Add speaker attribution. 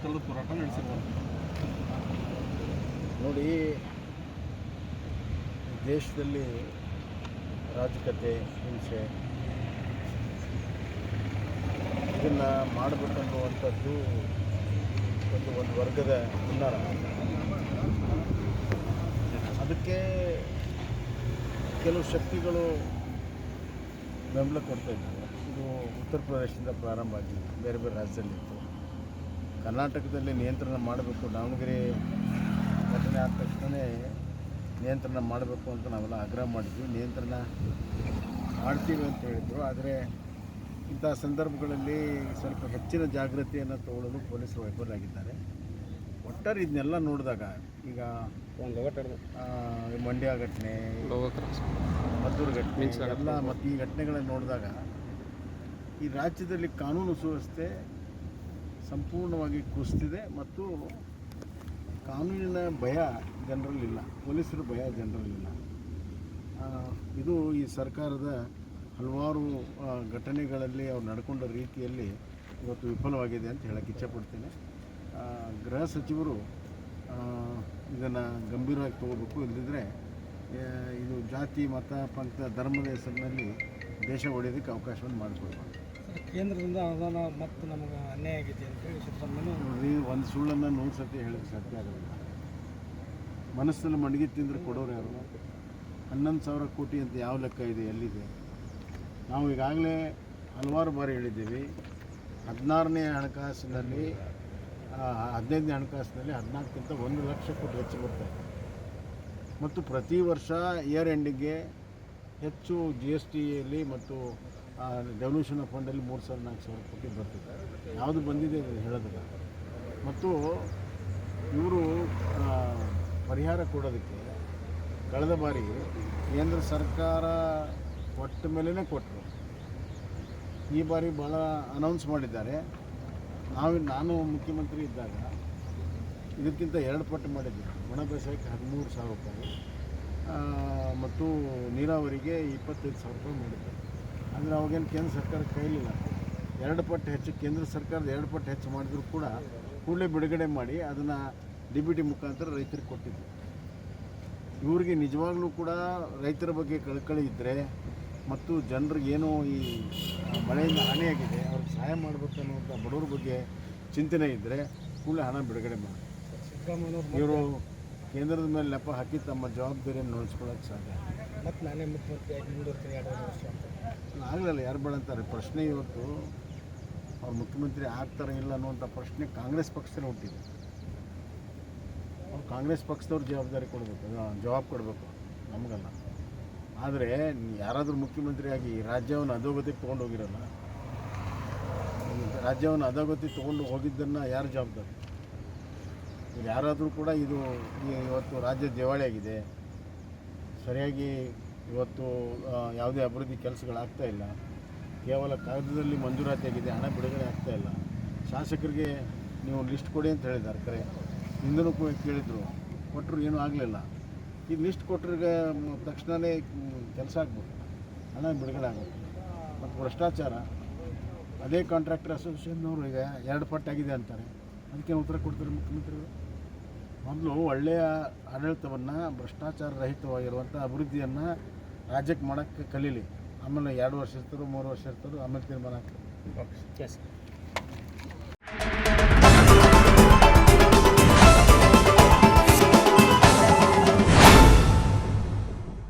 Speaker 1: ಕಲ್ಲು ಹೋರಾಟ ನಡೆಸಿದ್ದಾರೆ.
Speaker 2: ನೋಡಿ, ದೇಶದಲ್ಲಿ ರಾಜಕತೆ, ಹಿಂಸೆ ಇದನ್ನು ಮಾಡಬೇಕನ್ನುವಂಥದ್ದು ಒಂದು ವರ್ಗದ ಹುನ್ನಾರ. ಅದಕ್ಕೆ ಕೆಲವು ಶಕ್ತಿಗಳು ಬೆಂಬಲ ಕೊಡ್ತಾ ಇದ್ದಾರೆ. ಇದು ಉತ್ತರ ಪ್ರದೇಶದಿಂದ ಪ್ರಾರಂಭ ಆಗಿದೆ, ಬೇರೆ ಬೇರೆ ರಾಜ್ಯದಲ್ಲಿತ್ತು. ಕರ್ನಾಟಕದಲ್ಲಿ ನಿಯಂತ್ರಣ ಮಾಡಬೇಕು, ದಾವಣಗೆರೆ ಘಟನೆ ಆದ ತಕ್ಷಣ ನಿಯಂತ್ರಣ ಮಾಡಬೇಕು ಅಂತ ನಾವೆಲ್ಲ ಆಗ್ರಹ ಮಾಡಿದ್ವಿ. ನಿಯಂತ್ರಣ ಮಾಡ್ತೀವಿ ಅಂತ ಹೇಳಿದರು. ಆದರೆ ಇಂಥ ಸಂದರ್ಭಗಳಲ್ಲಿ ಸ್ವಲ್ಪ ಹೆಚ್ಚಿನ ಜಾಗೃತಿಯನ್ನು ತಗೊಳ್ಳಲು ಪೊಲೀಸರು ವೈಫಲ್ಯರಾಗಿದ್ದಾರೆ. ಒಟ್ಟಾರೆ ಇದನ್ನೆಲ್ಲ ನೋಡಿದಾಗ ಈಗ ಮಂಡ್ಯ ಘಟನೆ, ಮದ್ದೂರು ಘಟನೆ ಎಲ್ಲ ಮತ್ತು ಈ ಘಟನೆಗಳನ್ನು ನೋಡಿದಾಗ ಈ ರಾಜ್ಯದಲ್ಲಿ ಕಾನೂನು ಸುವ್ಯವಸ್ಥೆ ಸಂಪೂರ್ಣವಾಗಿ ಕುಸಿದಿದೆ ಮತ್ತು ಕಾನೂನಿನ ಭಯ ಜನರಲ್ಲಿಲ್ಲ, ಪೊಲೀಸರ ಭಯ ಜನರಲ್ಲಿಲ್ಲ. ಇದು ಈ ಸರ್ಕಾರದ ಹಲವಾರು ಘಟನೆಗಳಲ್ಲಿ ಅವ್ರು ನಡ್ಕೊಂಡ ರೀತಿಯಲ್ಲಿ ಇವತ್ತು ವಿಫಲವಾಗಿದೆ ಅಂತ ಹೇಳಕ್ಕೆ ಇಚ್ಛಪಡ್ತೇನೆ. ಗೃಹ ಸಚಿವರು ಇದನ್ನು ಗಂಭೀರವಾಗಿ ತಗೋಬೇಕು. ಇಲ್ಲದಿದ್ದರೆ ಇದು ಜಾತಿ, ಮತ, ಪಂಥ, ಧರ್ಮದ ಹೆಸರಿನಲ್ಲಿ ದೇಶ ಒಡೆಯೋದಕ್ಕೆ ಅವಕಾಶವನ್ನು ಮಾಡಿಕೊಡ್ಬಾರ್ದು.
Speaker 1: ಕೇಂದ್ರದಿಂದ ಅನುದಾನ ಮತ್ತು ನಮಗೆ ಅನ್ಯಾಯ ಆಗೈತೆ ಅಂತೇಳಿ ಸಿದ್ದರಾಮಯ್ಯ
Speaker 2: ನೋಡ್ರಿ, ಒಂದು ಸುಳ್ಳನ್ನು 100 ಸತಿ ಹೇಳೋಕ್ಕೆ ಸಾಧ್ಯ ಆಗೋದಿಲ್ಲ. ಮನಸ್ಸಲ್ಲಿ ಮಡಗಿ ತಿಂದರೆ ಕೊಡೋರು ಯಾರು? 11,000 ಕೋಟಿ ಅಂತ ಯಾವ ಲೆಕ್ಕ ಇದೆ, ಎಲ್ಲಿದೆ? ನಾವು ಈಗಾಗಲೇ ಹಲವಾರು ಬಾರಿ ಹೇಳಿದ್ದೀವಿ. 16ನೇ ಹಣಕಾಸಿನಲ್ಲಿ 15ನೇ ಹಣಕಾಸಿನಲ್ಲಿ 14ಕ್ಕಿಂತ 1 ಲಕ್ಷ ಕೋಟಿ ಹೆಚ್ಚು ಬರ್ತಾಯಿದೆ. ಮತ್ತು ಪ್ರತಿ ವರ್ಷ ಇಯರ್ ಎಂಡಿಗೆ ಹೆಚ್ಚು GSTಯಲ್ಲಿ ಮತ್ತು ಡೆವಲ್ಯೂಷನ್ ಆಫ್ ಫಂಡಲ್ಲಿ 3,000-4,000 ಕೋಟಿ ಬರ್ತಿದೆ. ಯಾವುದು ಬಂದಿದೆ ಅದು ಹೇಳೋದಿಲ್ಲ. ಮತ್ತು ಇವರು ಪರಿಹಾರ ಕೊಡೋದಕ್ಕೆ ಕಳೆದ ಬಾರಿ ಕೇಂದ್ರ ಸರ್ಕಾರ ಕೊಟ್ಟ ಮೇಲೇ ಕೊಟ್ಟರು. ಈ ಬಾರಿ ಭಾಳ ಅನೌನ್ಸ್ ಮಾಡಿದ್ದಾರೆ. ನಾನು ಮುಖ್ಯಮಂತ್ರಿ ಇದ್ದಾಗ ಇದಕ್ಕಿಂತ 2 ಪಟ್ಟು ಮಾಡಿದ್ದೆ. ಒಣ ಬೇಸಾಯಕ್ಕೆ 13,000 ರೂಪಾಯಿ ಮತ್ತು ನೀರಾವರಿಗೆ 25,000 ರೂಪಾಯಿ ಮಾಡಿದ್ದೆ. ಅಂದರೆ ಅವಾಗೇನು ಕೇಂದ್ರ ಸರ್ಕಾರ ಕೈಲಿಲ್ಲ. 2 ಪಟ್ಟು ಹೆಚ್ಚು, ಕೇಂದ್ರ ಸರ್ಕಾರದ 2 ಪಟ್ಟು ಹೆಚ್ಚು ಮಾಡಿದ್ರು ಕೂಡ ಕೂಡಲೇ ಬಿಡುಗಡೆ ಮಾಡಿ ಅದನ್ನು DBT ಮುಖಾಂತರ ರೈತರಿಗೆ ಕೊಟ್ಟಿದ್ದು. ಇವ್ರಿಗೆ ನಿಜವಾಗ್ಲೂ ಕೂಡ ರೈತರ ಬಗ್ಗೆ ಕಳಕಳಿ ಇದ್ದರೆ ಮತ್ತು ಜನರಿಗೆ ಏನೋ ಈ ಮಳೆಯಿಂದ ಹಾನಿಯಾಗಿದೆ, ಅವ್ರಿಗೆ ಸಹಾಯ ಮಾಡಬೇಕು ಅನ್ನುವಂಥ ಬಡವ್ರ ಬಗ್ಗೆ ಚಿಂತನೆ ಇದ್ದರೆ ಕೂಡಲೇ ಹಣ ಬಿಡುಗಡೆ ಮಾಡಿ. ಇವರು ಕೇಂದ್ರದ ಮೇಲೆ ನೆಪ ಹಾಕಿ ತಮ್ಮ ಜವಾಬ್ದಾರಿಯನ್ನು ನಡೆಸ್ಕೊಳ್ಳೋಕ್ಕೆ ಸಾಧ್ಯ.
Speaker 1: ಮತ್ತು ನಾನೇ ಮುಖ್ಯಮಂತ್ರಿಯಾಗಿ ಮುಂದುವರ್ತೀನಿ 2 ವರ್ಷ ಅಂತ
Speaker 2: ಆಗಲಿಲ್ಲ. ಯಾರು ಬೇಡಂತಾರೆ? ಪ್ರಶ್ನೆ ಇವತ್ತು ಅವ್ರು ಮುಖ್ಯಮಂತ್ರಿ ಆಗ್ತಾರೆ ಇಲ್ಲ ಅನ್ನುವಂಥ ಪ್ರಶ್ನೆ ಕಾಂಗ್ರೆಸ್ ಪಕ್ಷದಲ್ಲಿ ಹುಟ್ಟಿದೆ. ಅವ್ರು ಕಾಂಗ್ರೆಸ್ ಪಕ್ಷದವ್ರು ಜವಾಬ್ದಾರಿ ಕೊಡಬೇಕು, ಜವಾಬ್ ಕೊಡಬೇಕು, ನಮಗಲ್ಲ. ಆದರೆ ಯಾರಾದರೂ ಮುಖ್ಯಮಂತ್ರಿಯಾಗಿ ರಾಜ್ಯವನ್ನು ಅಧೋಗತಿಗೆ ತೊಗೊಂಡೋಗಿರಲ್ಲ. ರಾಜ್ಯವನ್ನು ಅಧೋಗತಿ ತೊಗೊಂಡು ಹೋಗಿದ್ದನ್ನು ಯಾರು ಜವಾಬ್ದಾರಿ? ಯಾರಾದರೂ ಕೂಡ ಇದು ಇವತ್ತು ರಾಜ್ಯ ದಿವಾಳಿಯಾಗಿದೆ, ಸರಿಯಾಗಿ ಇವತ್ತು ಯಾವುದೇ ಅಭಿವೃದ್ಧಿ ಕೆಲಸಗಳಾಗ್ತಾ ಇಲ್ಲ, ಕೇವಲ ಕಾಗದದಲ್ಲಿ ಮಂಜೂರಾತಿ ಆಗಿದೆ, ಹಣ ಬಿಡುಗಡೆ ಆಗ್ತಾಯಿಲ್ಲ. ಶಾಸಕರಿಗೆ ನೀವು ಲಿಸ್ಟ್ ಕೊಡಿ ಅಂತ ಹೇಳಿದ್ದಾರೆ. ಕರೆ ಹಿಂದೂ ಕೇಳಿದರು, ಕೊಟ್ಟರು, ಏನೂ ಆಗಲಿಲ್ಲ. ಈಗ ಲಿಸ್ಟ್ ಕೊಟ್ಟರಿಗೆ ತಕ್ಷಣವೇ ಕೆಲಸ ಆಗ್ಬೇಕು, ಹಣ ಬಿಡುಗಡೆ ಆಗಬೇಕು. ಮತ್ತು ಭ್ರಷ್ಟಾಚಾರ, ಅದೇ ಕಾಂಟ್ರಾಕ್ಟರ್ ಅಸೋಸಿಯೇಷನ್ನವರು ಈಗ 2 ಪಟ್ಟಾಗಿದೆ ಅಂತಾರೆ. ಅದಕ್ಕೆ ಉತ್ತರ ಕೊಡ್ತಾರೆ ಮುಖ್ಯಮಂತ್ರಿಗಳು. ಮೊದಲು ಒಳ್ಳೆಯ ಆಡಳಿತವನ್ನು, ಭ್ರಷ್ಟಾಚಾರ ರಹಿತವಾಗಿರುವಂಥ ಅಭಿವೃದ್ಧಿಯನ್ನು ರಾಜ್ಯಕ್ಕೆ ಮಾಡೋಕ್ಕೆ ಕಲೀಲಿ. ಆಮೇಲೆ 2 ವರ್ಷ ಇರ್ತಾರೋ 3 ವರ್ಷ ಇರ್ತಾರೋ ಆಮೇಲೆ ತೀರ್ಮಾನ ಆಗ್ತದೆ.
Speaker 1: ಎಸ್.